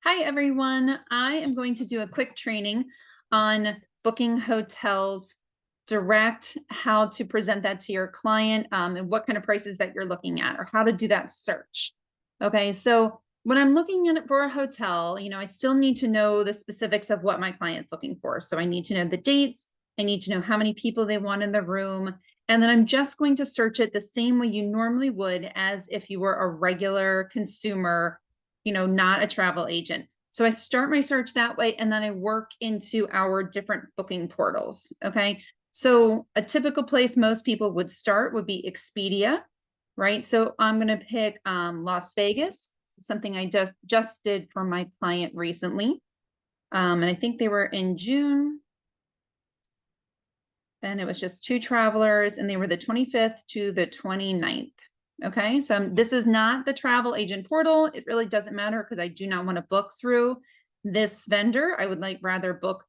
Hi, everyone. I am going to do a quick training on booking hotels direct, how to present that to your client, and what kind of prices that you're looking at, or how to do that search. Okay, so when I'm looking at it for a hotel, I still need to know the specifics of what my client's looking for. So I need to know the dates, I need to know how many people they want in the room, and then I'm just going to search it the same way you normally would as if you were a regular consumer, not a travel agent. So I start my search that way, and then I work into our different booking portals. Okay. So a typical place most people would start would be Expedia, right? So I'm going to pick Las Vegas, something I just did for my client recently. And I think they were in June. And it was just two travelers, and they were the 25th to the 29th. Okay, so this is not the travel agent portal. It really doesn't matter because I do not want to book through this vendor. I would rather book,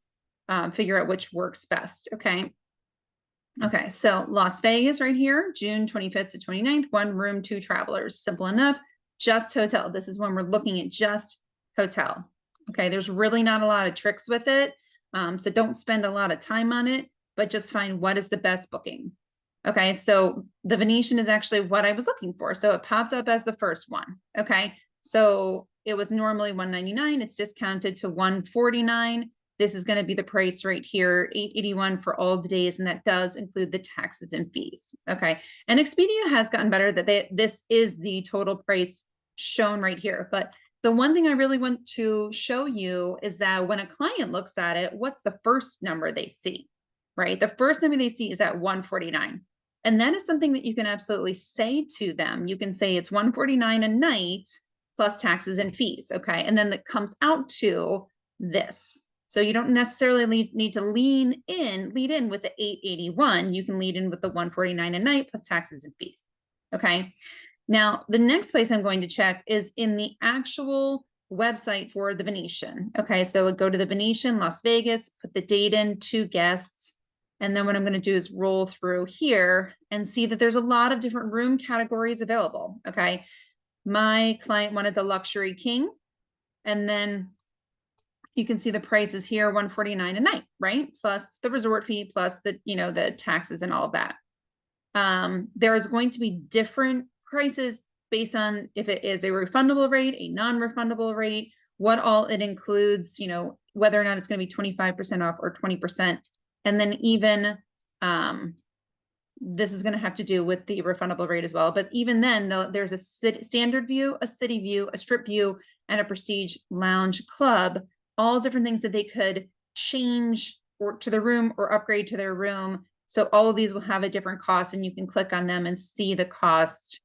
figure out which works best. Okay. Okay, so Las Vegas right here, June 25th to 29th, one room, two travelers. Simple enough. Just hotel. This is when we're looking at just hotel. Okay, there's really not a lot of tricks with it. So don't spend a lot of time on it, but just find what is the best booking. Okay, so the Venetian is actually what I was looking for. So it popped up as the first one. Okay, so it was normally $199. It's discounted to $149. This is going to be the price right here, $881 for all the days, and that does include the taxes and fees. Okay, and Expedia has gotten better that this is the total price shown right here. But the one thing I really want to show you is that when a client looks at it, what's the first number they see, right? The first number they see is at $149. And that is something that you can absolutely say to them. You can say it's $149 a night plus taxes and fees. Okay, and then that comes out to this. So you don't necessarily need to lead in with the 881. You can lead in with the 149 a night plus taxes and fees. Okay. Now, the next place I'm going to check is in the actual website for the Venetian. Okay. So go to the Venetian, Las Vegas, put the date in, 2 guests. And then what I'm going to do is roll through here and see that there's a lot of different room categories available. Okay. My client wanted the luxury king. And then you can see the prices here, $149 a night, right? Plus the resort fee, plus the taxes and all of that. There is going to be different prices based on if it is a refundable rate, a non-refundable rate, what all it includes, whether or not it's going to be 25% off or 20%. And then even this is going to have to do with the refundable rate as well. But even then, there's a standard view, a city view, a strip view, and a prestige lounge club, all different things that they could change or to the room or upgrade to their room. So all of these will have a different cost, and you can click on them and see the cost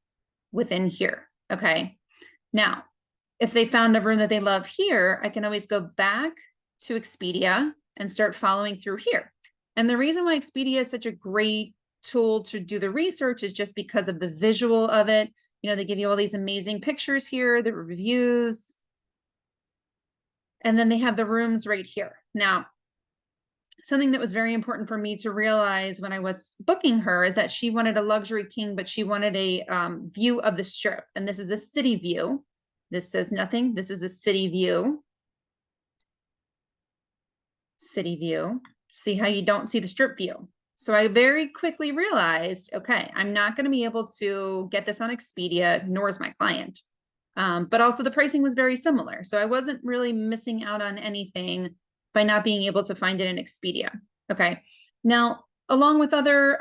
within here. Okay. Now, if they found a room that they love here, I can always go back to Expedia and start following through here. And the reason why Expedia is such a great tool to do the research is just because of the visual of it. They give you all these amazing pictures here, the reviews, and then they have the rooms right here. Now, something that was very important for me to realize when I was booking her is that she wanted a luxury king, but she wanted a view of the strip. And this is a city view. This says nothing. This is a city view. City view. See how you don't see the strip view. So I very quickly realized, okay, I'm not going to be able to get this on Expedia, nor is my client. But also the pricing was very similar. So I wasn't really missing out on anything by not being able to find it in Expedia. Okay. Now, along with other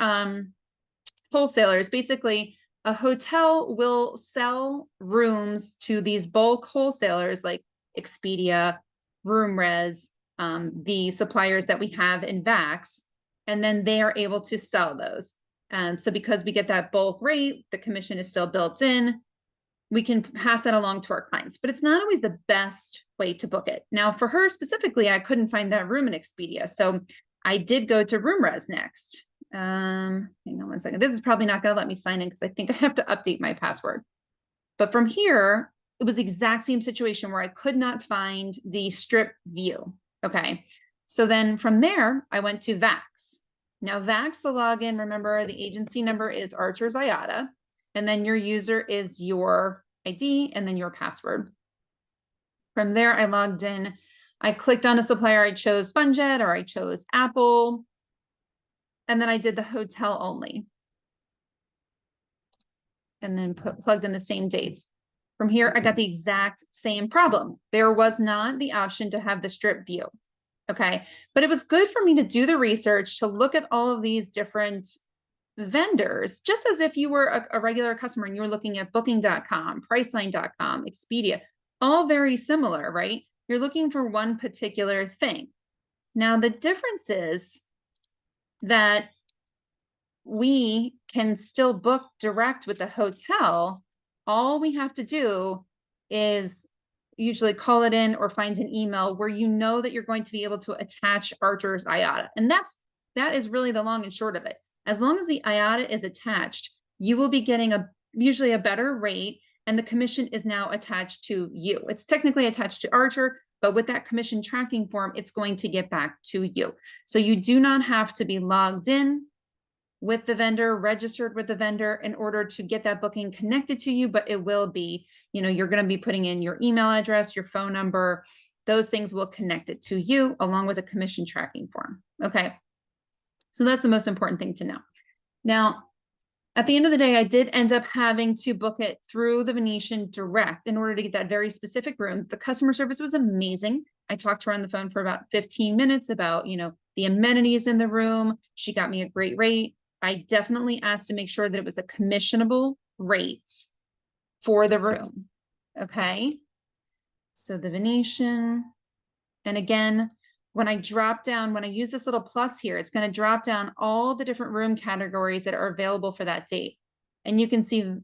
wholesalers, basically a hotel will sell rooms to these bulk wholesalers like Expedia, RoomRes, the suppliers that we have in Vax, and then they are able to sell those. So because we get that bulk rate, the commission is still built in. We can pass that along to our clients, but it's not always the best way to book it. Now, for her specifically, I couldn't find that room in Expedia. So I did go to RoomRes next. Hang on one second. This is probably not going to let me sign in because I think I have to update my password. But from here, it was the exact same situation where I could not find the strip view. Okay. So then from there, I went to Vax. Now, Vax, the login, remember the agency number is Archer's IATA. And then your user is your ID and then your password. From there, I logged in. I clicked on a supplier. I chose FunJet or I chose Apple. And then I did the hotel only. And then plugged in the same dates. From here, I got the exact same problem. There was not the option to have the strip view. Okay. But it was good for me to do the research, to look at all of these different vendors, just as if you were a regular customer and you were looking at booking.com, priceline.com, Expedia, all very similar, right? You're looking for one particular thing. Now, the difference is that we can still book direct with the hotel. All we have to do is usually call it in or find an email where you know that you're going to be able to attach Archer's IATA. And that is really the long and short of it. As long as the IATA is attached, you will be getting usually a better rate, and the commission is now attached to you. It's technically attached to Archer, but with that commission tracking form, it's going to get back to you. So you do not have to be logged in with the vendor, registered with the vendor in order to get that booking connected to you, but it will be, you're going to be putting in your email address, your phone number, those things will connect it to you along with a commission tracking form. Okay. So that's the most important thing to know. Now, at the end of the day, I did end up having to book it through the Venetian direct in order to get that very specific room. The customer service was amazing. I talked to her on the phone for about 15 minutes about, the amenities in the room. She got me a great rate. I definitely asked to make sure that it was a commissionable rate for the room. Okay. So the Venetian, and again, when I use this little plus here, it's going to drop down all the different room categories that are available for that date. And you can see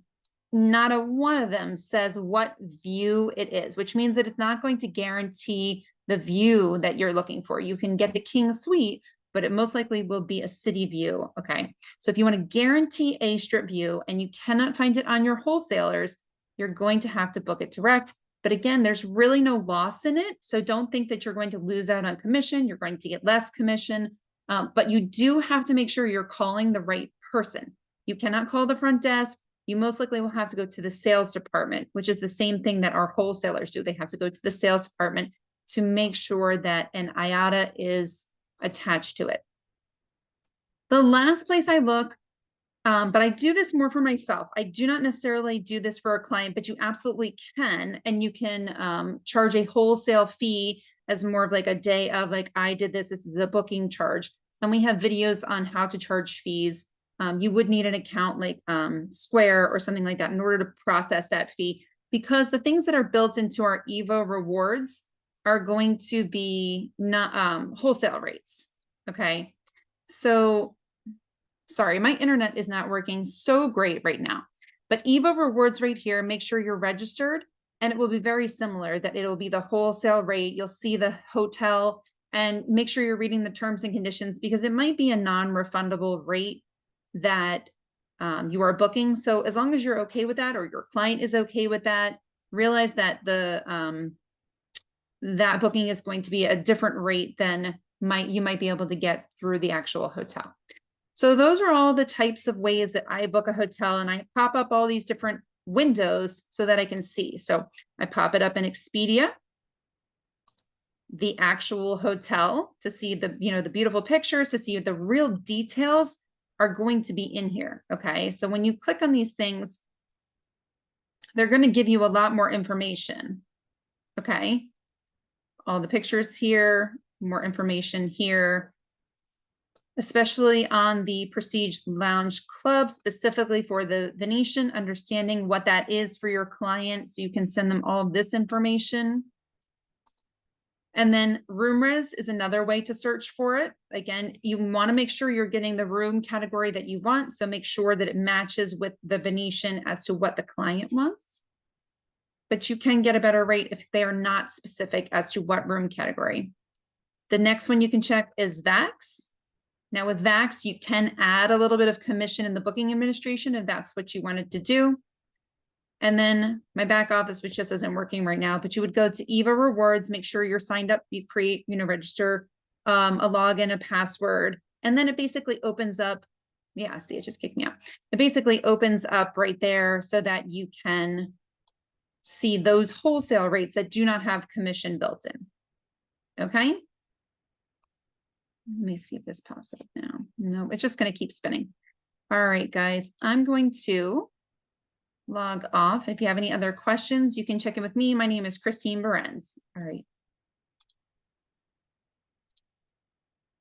not a one of them says what view it is, which means that it's not going to guarantee the view that you're looking for. You can get the King Suite, but it most likely will be a city view. Okay. So if you want to guarantee a strip view and you cannot find it on your wholesalers, you're going to have to book it direct. But again, there's really no loss in it. So don't think that you're going to lose out on commission. You're going to get less commission, but you do have to make sure you're calling the right person. You cannot call the front desk. You most likely will have to go to the sales department, which is the same thing that our wholesalers do. They have to go to the sales department to make sure that an IATA is attached to it. The last place I look, but I do this more for myself. I do not necessarily do this for a client, but you absolutely can. And you can charge a wholesale fee as more of like a day of like, I did this, this is a booking charge. And we have videos on how to charge fees. You would need an account like Square or something like that in order to process that fee, because the things that are built into our Evo rewards are going to be not wholesale rates. Okay. So sorry, my internet is not working so great right now, but Evo rewards right here, make sure you're registered, and it will be very similar, that it'll be the wholesale rate. You'll see the hotel, and make sure you're reading the terms and conditions, because it might be a non-refundable rate that you are booking. So as long as you're okay with that, or your client is okay with that, realize that that booking is going to be a different rate than you might be able to get through the actual hotel. So those are all the types of ways that I book a hotel, and I pop up all these different windows so that I can see. So I pop it up in Expedia, the actual hotel, to see the, the beautiful pictures, to see the real details are going to be in here. Okay. So when you click on these things, they're going to give you a lot more information. Okay. All the pictures here, more information here, especially on the Prestige Lounge Club, specifically for the Venetian, understanding what that is for your client. So you can send them all of this information. And then RoomRes is another way to search for it. Again, you want to make sure you're getting the room category that you want. So make sure that it matches with the Venetian as to what the client wants. But you can get a better rate if they are not specific as to what room category. The next one you can check is VAX. Now with VAX, you can add a little bit of commission in the booking administration if that's what you wanted to do. And then my back office, which just isn't working right now, but you would go to Evo Rewards, make sure you're signed up, you create, register a login, a password, and then it basically opens up. Yeah, see, it just kicked me out. It basically opens up right there so that you can see those wholesale rates that do not have commission built in. Okay. Let me see if this pops up now. No, it's just going to keep spinning. All right, guys, I'm going to log off. If you have any other questions, you can check in with me. My name is Christine Berencz. All right.